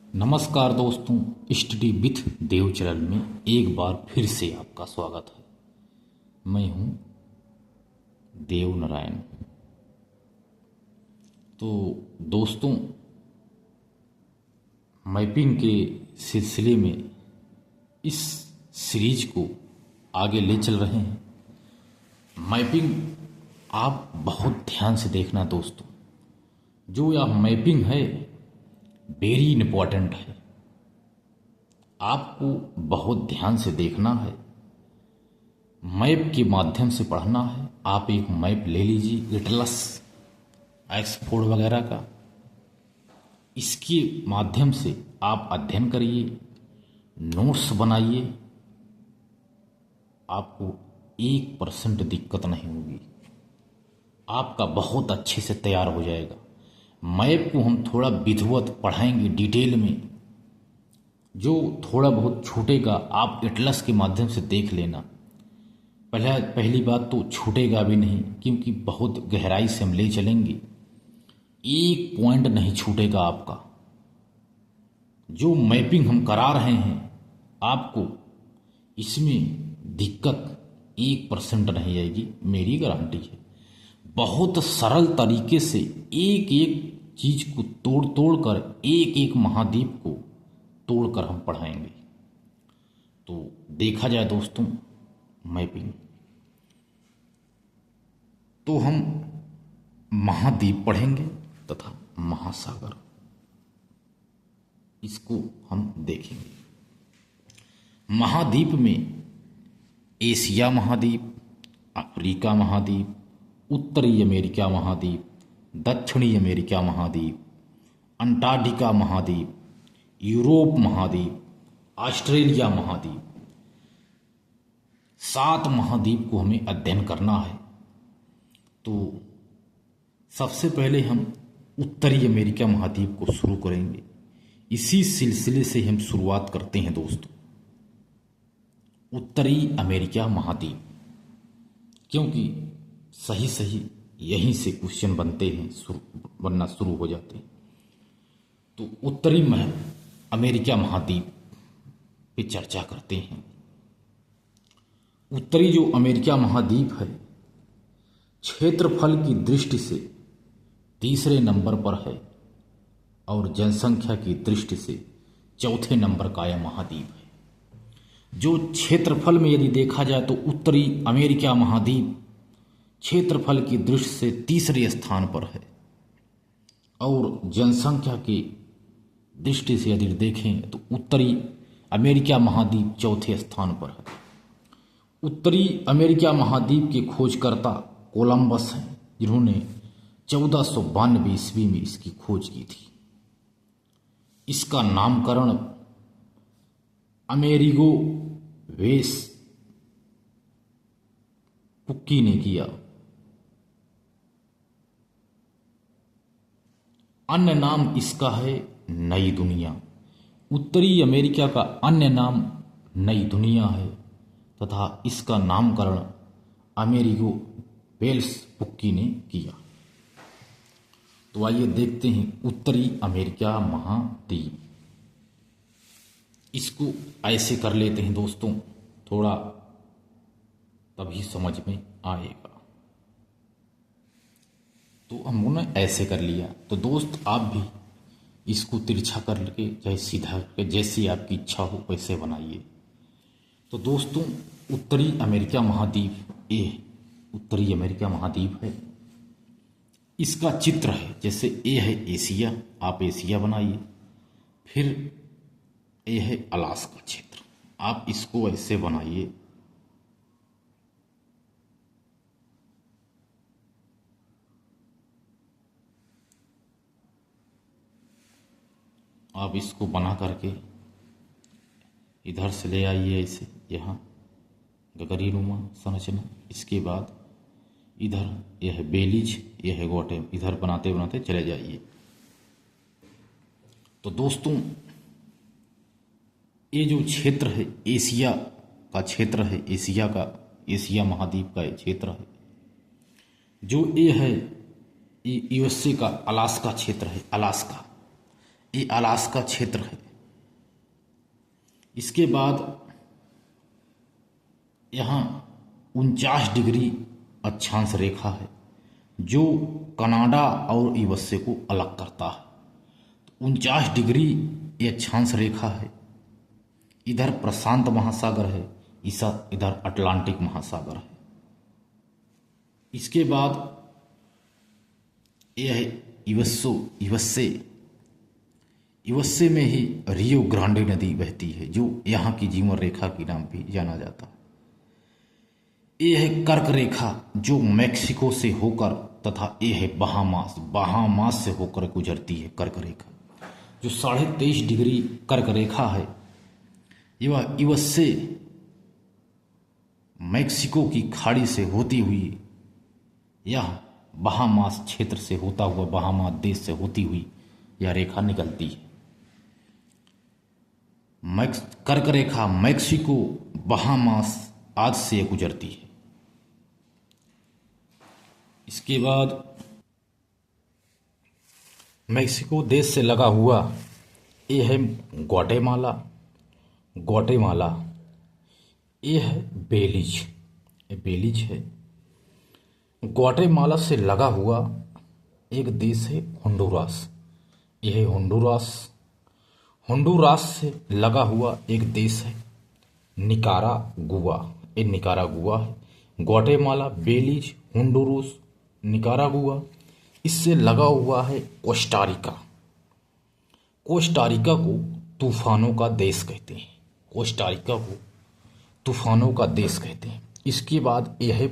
नमस्कार दोस्तों, study with Dev channel में एक बार फिर से आपका स्वागत है। मैं हूं देव नारायण। तो दोस्तों, मैपिंग के सिलसिले में इस सीरीज को आगे ले चल रहे हैं। मैपिंग आप बहुत ध्यान से देखना दोस्तों। जो यह मैपिंग है वेरी इम्पोर्टेंट है, आपको बहुत ध्यान से देखना है, मैप के माध्यम से पढ़ना है। आप एक मैप ले लीजिए एटलस, एक्सफोर्ड वगैरह का, इसके माध्यम से आप अध्ययन करिए, नोट्स बनाइए, आपको 1% दिक्कत नहीं होगी, आपका बहुत अच्छे से तैयार हो जाएगा। मैप को हम थोड़ा विधिवत पढ़ाएंगे डिटेल में। जो थोड़ा बहुत छूटेगा आप एटलस के माध्यम से देख लेना। पहली बात तो छूटेगा भी नहीं, क्योंकि बहुत गहराई से हम ले चलेंगे। एक पॉइंट नहीं छूटेगा आपका। जो मैपिंग हम करा रहे हैं आपको, इसमें दिक्कत 1% नहीं आएगी, मेरी गारंटी है। बहुत सरल तरीके से एक एक चीज को तोड़ तोड़ कर, एक एक महाद्वीप को तोड़कर हम पढ़ाएंगे। तो देखा जाए दोस्तों, मैपिंग तो हम महाद्वीप पढ़ेंगे तथा महासागर, इसको हम देखेंगे। महाद्वीप में एशिया महाद्वीप, अफ्रीका महाद्वीप, उत्तरी अमेरिका महाद्वीप, दक्षिणी अमेरिका महाद्वीप, अंटार्कटिका महाद्वीप, यूरोप महाद्वीप, ऑस्ट्रेलिया महाद्वीप, 7 महाद्वीप को हमें अध्ययन करना है। तो सबसे पहले हम उत्तरी अमेरिका महाद्वीप को शुरू करेंगे। इसी सिलसिले से हम शुरुआत करते हैं दोस्तों, उत्तरी अमेरिका महाद्वीप, क्योंकि सही यहीं से क्वेश्चन बनते हैं, बनना शुरू हो जाते हैं। तो उत्तरी अमेरिका महाद्वीप पे चर्चा करते हैं। उत्तरी जो अमेरिका महाद्वीप है, क्षेत्रफल की दृष्टि से तीसरे नंबर पर है और जनसंख्या की दृष्टि से चौथे नंबर का यह महाद्वीप है। जो क्षेत्रफल में यदि देखा जाए तो उत्तरी अमेरिका महाद्वीप क्षेत्रफल की दृष्टि से तीसरे स्थान पर है, और जनसंख्या की दृष्टि से यदि देखें तो उत्तरी अमेरिका महाद्वीप चौथे स्थान पर है। उत्तरी अमेरिका महाद्वीप के खोजकर्ता कोलंबस हैं, जिन्होंने 1492 ईस्वी में इसकी खोज की थी। इसका नामकरण अमेरिगो वेस्पुक्की ने किया। अन्य नाम इसका है नई दुनिया। उत्तरी अमेरिका का अन्य नाम नई दुनिया है तथा इसका नामकरण अमेरिगो वेस्पुक्की ने किया। तो आइए देखते हैं उत्तरी अमेरिका महाद्वीप। इसको ऐसे कर लेते हैं दोस्तों, थोड़ा तभी समझ में आएगा। तो हमने ऐसे कर लिया। तो दोस्त आप भी इसको तिरछा करके, चाहे सीधा करके, जैसी आपकी इच्छा हो वैसे बनाइए। तो दोस्तों, उत्तरी अमेरिका महाद्वीप ये उत्तरी अमेरिका महाद्वीप है। इसका चित्र है, जैसे ए है एशिया, आप एशिया बनाइए। फिर ये है अलास्का क्षेत्र, आप इसको ऐसे बनाइए। आप इसको बना करके इधर से ले आइए ऐसे, यहाँ गगरीनुमा संरचना। इसके बाद इधर यह है बेलीज, यह है गोटे, इधर बनाते बनाते चले जाइए। तो दोस्तों, ये जो क्षेत्र है एशिया का क्षेत्र है, एशिया महाद्वीप का ये क्षेत्र है। जो ये है ये यूएसए का अलास्का क्षेत्र है, अलास्का। ये अलास्का क्षेत्र है। इसके बाद यहाँ 49 डिग्री अक्षांश रेखा है जो कनाडा और यूएसए को अलग करता है। तो 49 डिग्री ये अक्षांश रेखा है। इधर प्रशांत महासागर है, इधर अटलांटिक महासागर है। इसके बाद यह है यूएसए में ही रियो ग्रांडे नदी बहती है जो यहाँ की जीवन रेखा के नाम भी जाना जाता है। यह है कर्क रेखा जो मैक्सिको से होकर तथा यह है बहामास से होकर गुजरती है। कर्क रेखा जो 23.5 डिग्री कर्क रेखा है, यह यूएसए मैक्सिको की खाड़ी से होती हुई यह बहामास क्षेत्र से होता हुआ बहामास देश से होती हुई यह रेखा निकलती है। कर्क रेखा मैक्सिको बहामास आदि से गुजरती है। इसके बाद मैक्सिको देश से लगा हुआ ये है ग्वाटेमाला, ये है बेलीज है। ग्वाटेमाला से लगा हुआ एक देश है होंडुरास, यह है होंडुरास से लगा हुआ एक देश है निकारागुआ, ये निकारागुआ है। ग्वाटेमाला, बेलीज, होंडुरास, निकारागुआ, इससे लगा हुआ है कोस्टारिका को तूफानों का देश कहते हैं। इसके बाद यह है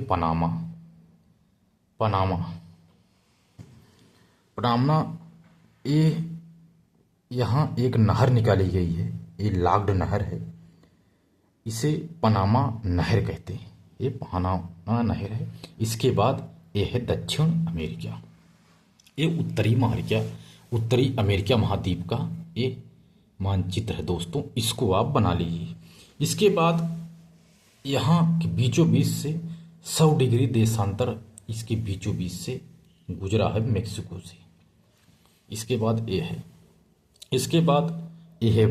पनामा, ये यहाँ एक नहर निकाली गई है, ये लॉक्ड नहर है, इसे पनामा नहर कहते हैं। ये पनामा नहर है। इसके बाद ये है दक्षिण अमेरिका, ये उत्तरी अमेरिका महाद्वीप का ये मानचित्र है दोस्तों, इसको आप बना लीजिए। इसके बाद यहाँ के बीचों बीच से 100 डिग्री देशांतर इसके बीचों बीच से गुजरा है मैक्सिको से। इसके बाद ये है, इसके बाद ये है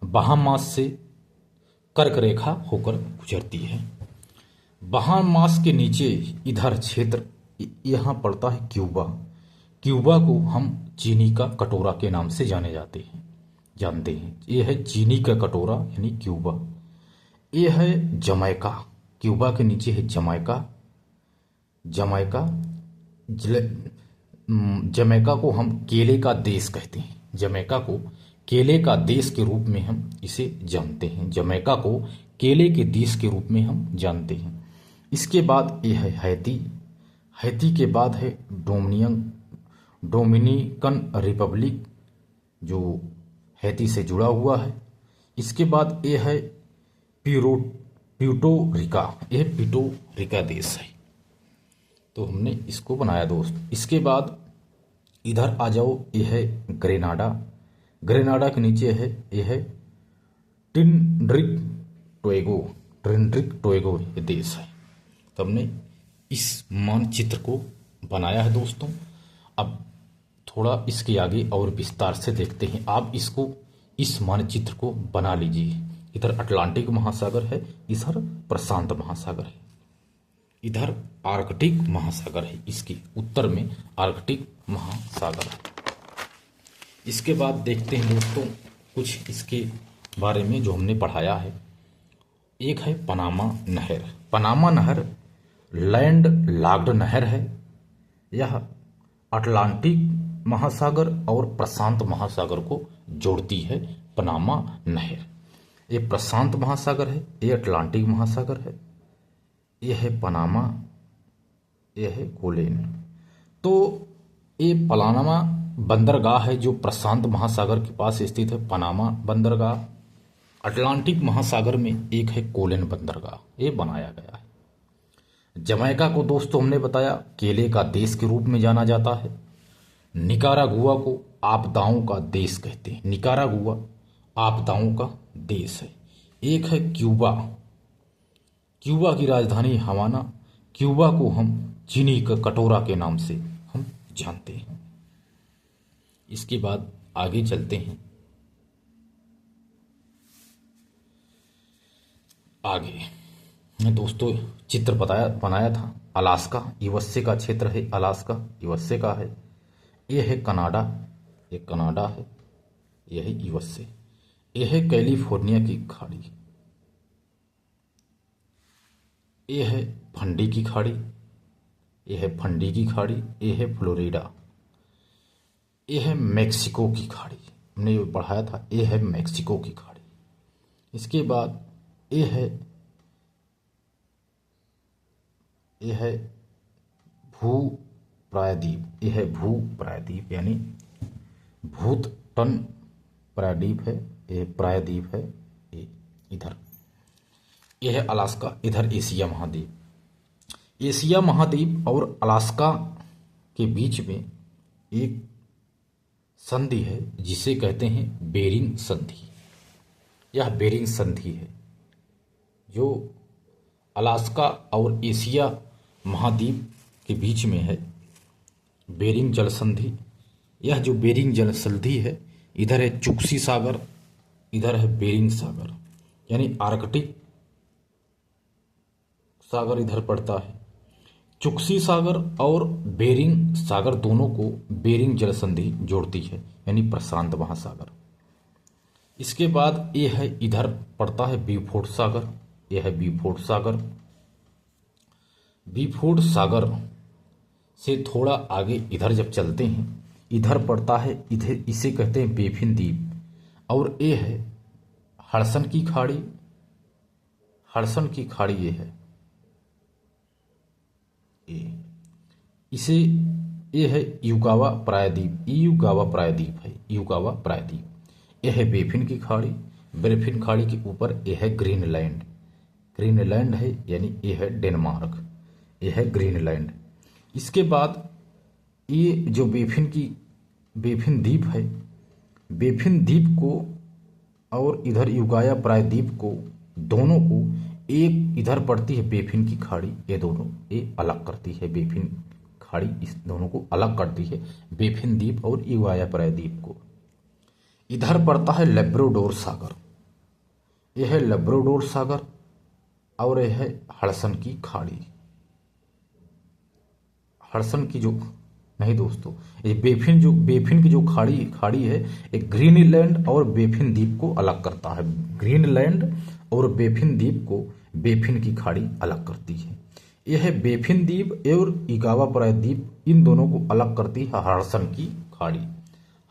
बहामास से कर्क रेखा होकर गुजरती है। बहामास के नीचे इधर क्षेत्र यहाँ पड़ता है क्यूबा को हम चीनी का कटोरा के नाम से जानते हैं। ये है चीनी का कटोरा यानी क्यूबा। ये है जमैका, क्यूबा के नीचे है जमैका को हम केले का देश कहते हैं। जमैका को केले का देश के रूप में हम इसे जानते हैं। जमैका को केले के देश के रूप में हम जानते हैं। इसके बाद ये है हैती के बाद है डोमिनिकन रिपब्लिक जो हैती से जुड़ा हुआ है। इसके बाद ये है प्यूर्टो रिका देश है। तो हमने इसको बनाया दोस्त। इसके बाद इधर आ जाओ, ये है ग्रेनाडा के नीचे है ये है ट्रिनिडाद टोबैगो ये देश है। तो हमने इस मानचित्र को बनाया है दोस्तों। अब थोड़ा इसके आगे और विस्तार से देखते हैं। आप इस मानचित्र को बना लीजिए। इधर अटलांटिक महासागर है, इधर प्रशांत महासागर है, इधर आर्कटिक महासागर है, इसके उत्तर में आर्कटिक महासागर है। इसके बाद देखते हैं दोस्तों कुछ इसके बारे में जो हमने पढ़ाया है। एक है पनामा नहर लैंड लॉक्ड नहर है। यह अटलांटिक महासागर और प्रशांत महासागर को जोड़ती है। पनामा नहर, ये प्रशांत महासागर है, ये अटलांटिक महासागर है, यह है पनामा, यह है कोलेन। तो ये पनामा बंदरगाह है जो प्रशांत महासागर के पास स्थित है। पनामा बंदरगाह। अटलांटिक महासागर में एक है कोलेन बंदरगाह, ये बनाया गया है। जमैका को दोस्तों हमने बताया केले का देश के रूप में जाना जाता है। निकारागुआ को आपदाओं का देश कहते हैं। निकारागुआ आपदाओं का देश है। एक है क्यूबा की राजधानी हवाना। क्यूबा को हम चीनी का कटोरा के नाम से हम जानते हैं। इसके बाद आगे चलते हैं। आगे मैं दोस्तों चित्र बनाया था अलास्का, यूएसए का क्षेत्र है, अलास्का यूएसए का है। ये है कनाडा, ये कनाडा है, यह है यूएसए। ये है कैलिफोर्निया की खाड़ी, ये है फंडी की खाड़ी, ये है फंडी की खाड़ी, ये है फ्लोरिडा, ये है मैक्सिको की खाड़ी, हमने ये पढ़ाया था, ये है मैक्सिको की खाड़ी। इसके बाद ये है भू प्रायद्वीप, ये है भू प्रायद्वीप यानी भूतटन प्रायद्वीप है, ये प्रायद्वीप है, ये इधर ये है अलास्का, इधर एशिया महाद्वीप। एशिया महाद्वीप और अलास्का के बीच में एक संधि है जिसे कहते हैं बेरिंग संधि। यह बेरिंग संधि है जो अलास्का और एशिया महाद्वीप के बीच में है, बेरिंग जल संधि। यह जो बेरिंग जल संधि है, इधर है चुक्सी सागर, इधर है बेरिंग सागर, यानी आर्कटिक सागर इधर पड़ता है। चुक्सी सागर और बेरिंग सागर दोनों को बेरिंग जल संधि जोड़ती है, यानी प्रशांत महासागर। इसके बाद ये है इधर पड़ता है बीफोर्ड सागर, यह है बीफोर्ड सागर। बीफोर्ड सागर से थोड़ा आगे इधर जब चलते हैं, इधर पड़ता है, इधर इसे कहते हैं बेफिन द्वीप। और ये है हडसन की खाड़ी, हडसन की खाड़ी ये है, इसे ये है युगावा प्रायद्वीप, युगावा प्रायद्वीप है, युगावा प्रायद्वीप। यह है बेफिन की खाड़ी, बेफिन खाड़ी के ऊपर यह है ग्रीनलैंड, ग्रीनलैंड है यानी यह है डेनमार्क, यह है ग्रीनलैंड। इसके बाद ये जो बेफिन द्वीप है, बेफिन द्वीप को और इधर युगाया प्रायद्वीप को, दोनों को एक इधर पड़ती है बेफिन की खाड़ी, ये दोनों ये अलग करती है, बेफिन खाड़ी इस दोनों को अलग करती है, बेफिन द्वीप और युगाया प्रायद्वीप को। इधर पड़ता है लेब्राडोर सागर, यह है लेब्राडोर सागर, और यह है हडसन की खाड़ी। हडसन की जो नहीं दोस्तों, ये बेफिन की जो खाड़ी है, एक ग्रीनलैंड और बेफिन द्वीप को अलग करता है। ग्रीनलैंड और बेफिन द्वीप को बेफिन की खाड़ी अलग करती है। यह है बेफिन द्वीप और युगावा प्रायद्वीप, इन दोनों को अलग करती है हडसन की खाड़ी।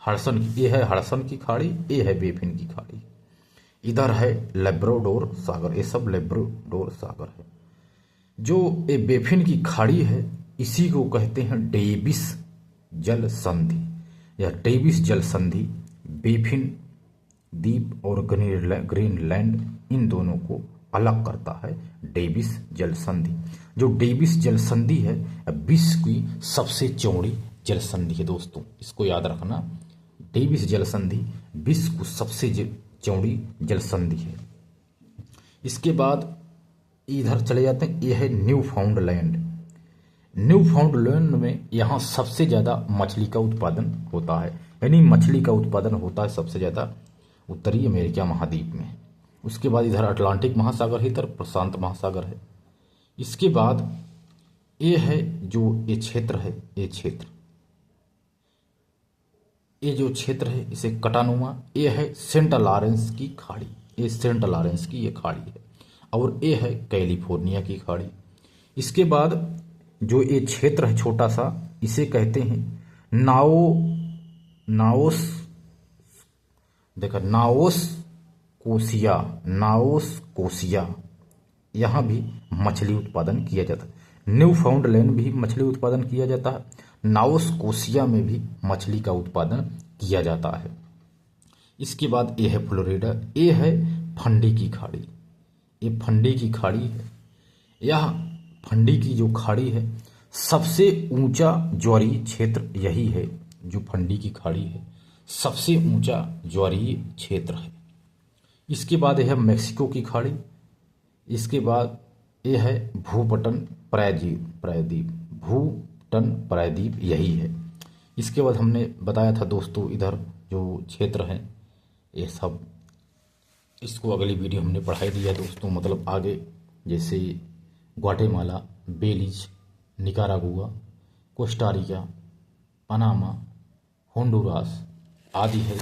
हडसन की, यह है हडसन की खाड़ी, यह है बेफिन की खाड़ी। इधर है लेब्राडोर सागर, ये सब लेब्राडोर सागर है। जो ये बेफिन की खाड़ी है, इसी को कहते हैं डेविस जल संधि। यह डेविस जल संधि बेफिन द्वीप और ग्रीनलैंड, इन दोनों को अलग करता है डेविस जल संधि। जो डेविस जल संधि है विश्व की सबसे चौड़ी जल संधि है दोस्तों, इसको याद रखना। डेविस जल संधि विश्व की सबसे चौड़ी जल संधि है। इसके बाद इधर चले जाते हैं, यह है न्यू फाउंडलैंड। न्यू फाउंडलैंड में यहाँ सबसे ज़्यादा मछली का उत्पादन होता है, यानी मछली का उत्पादन होता है सबसे ज़्यादा उत्तरी अमेरिका महाद्वीप में। उसके बाद इधर अटलांटिक महासागर है, इधर प्रशांत महासागर है। इसके बाद ये है जो ये क्षेत्र है, ये जो क्षेत्र है इसे कटानुमा, ये है सेंट लॉरेंस की खाड़ी, ये सेंट लॉरेंस की ये खाड़ी है, और ये है कैलिफोर्निया की खाड़ी। इसके बाद जो ये क्षेत्र है छोटा सा, इसे कहते हैं नाओस कोसिया। यहाँ भी मछली उत्पादन किया जाता है। न्यू फाउंडलैंड भी मछली उत्पादन किया जाता है, नाओस कोसिया में भी मछली का उत्पादन किया जाता है। इसके बाद ये है फ्लोरिडा, ये है फंडी की खाड़ी, ये फंडी की खाड़ी है। यह फंडी की जो खाड़ी है, सबसे ऊंचा ज्वारीय क्षेत्र यही है, जो फंडी की खाड़ी है सबसे ऊंचा ज्वारीय क्षेत्र है। इसके बाद यह है मैक्सिको की खाड़ी। इसके बाद यह है भूपटन प्रायद्वीप, भूपटन प्रायद्वीप यही है। इसके बाद हमने बताया था दोस्तों, इधर जो क्षेत्र हैं ये सब, इसको अगली वीडियो हमने पढ़ाई दिया दोस्तों। मतलब आगे जैसे Guatemala, Belize, Nicaragua, Costa Rica, Panama, Honduras आदि है,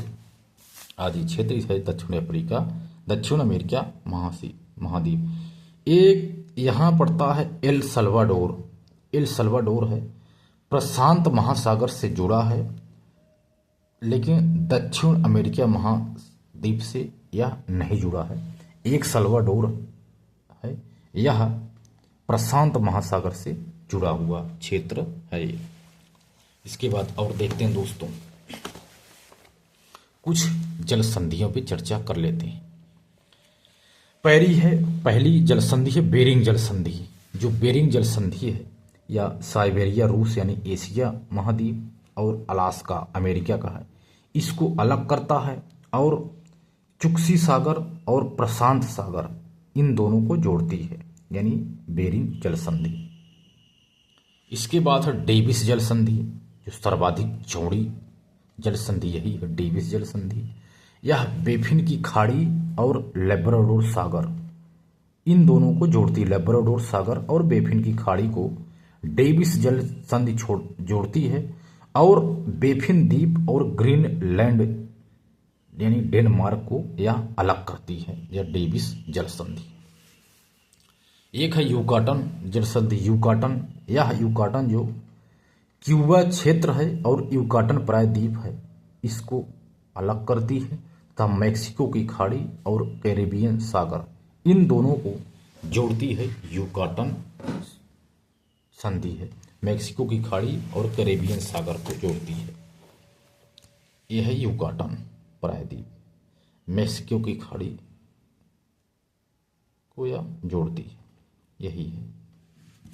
आदि क्षेत्र है दक्षिण अमेरिका महाद्वीप। एक यहाँ पड़ता है एल सल्वाडोर। एल सल्वाडोर है प्रशांत महासागर से जुड़ा है, लेकिन दक्षिण अमेरिका महाद्वीप से यह नहीं जुड़ा है। एक सल्वाडोर है, यह प्रशांत महासागर से जुड़ा हुआ क्षेत्र है। इसके बाद और देखते हैं दोस्तों, कुछ जल संधियों पे चर्चा कर लेते हैं। पहली जल संधि है बेरिंग जल संधि। जो बेरिंग जल संधि है या साइबेरिया रूस यानी एशिया महाद्वीप और अलास्का अमेरिका का है, इसको अलग करता है और चुक्सी सागर और प्रशांत सागर इन दोनों को जोड़ती है, यानी बेरिंग जल संधि। इसके बाद है डेविस जल संधि, जो सर्वाधिक चौड़ी जल संधि यही है, डेविस जल संधि। यह बेफिन की खाड़ी और लेब्राडोर सागर इन दोनों को जोड़ती है। लेब्राडोर सागर और बेफिन की खाड़ी को डेविस जल संधि जोड़ती है और बेफिन द्वीप और ग्रीनलैंड यानी डेनमार्क को यह अलग करती है, यह डेविस जल संधि। एक है यूकाटन जल संधि। यह यूकाटन जो क्यूबा क्षेत्र है और यूकाटन प्रायद्वीप है, इसको अलग करती है तथा मैक्सिको की खाड़ी और कैरेबियन सागर इन दोनों को जोड़ती है, यूकाटन संधि है। मैक्सिको की खाड़ी और कैरेबियन सागर को जोड़ती है, यह है यूकाटन प्रायद्वीप। मैक्सिको की खाड़ी को यह जोड़ती है, यही है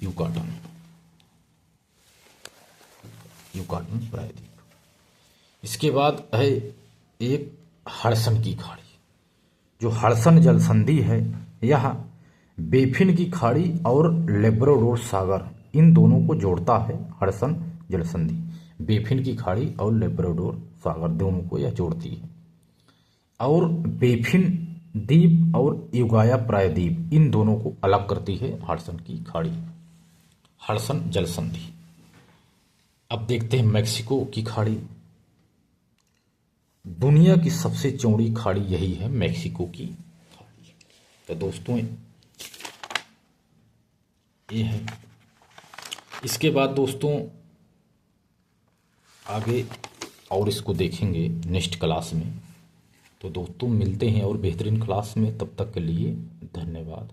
यूकाटन प्रायद्वीप। इसके बाद है एक हडसन की खाड़ी। जो हडसन जल संधि है यह बेफिन की खाड़ी और लेब्राडोर सागर इन दोनों को जोड़ता है। हडसन जल संधि बेफिन की खाड़ी और लेब्राडोर सागर दोनों को यह जोड़ती है, और बेफिन द्वीप और युगाया प्रायद्वीप इन दोनों को अलग करती है हडसन की खाड़ी, हडसन जल संधि। अब देखते हैं मैक्सिको की खाड़ी। दुनिया की सबसे चौड़ी खाड़ी यही है, मैक्सिको की खाड़ी। तो दोस्तों ये है। इसके बाद दोस्तों आगे और इसको देखेंगे नेक्स्ट क्लास में। तो दोस्तों मिलते हैं और बेहतरीन क्लास में, तब तक के लिए धन्यवाद।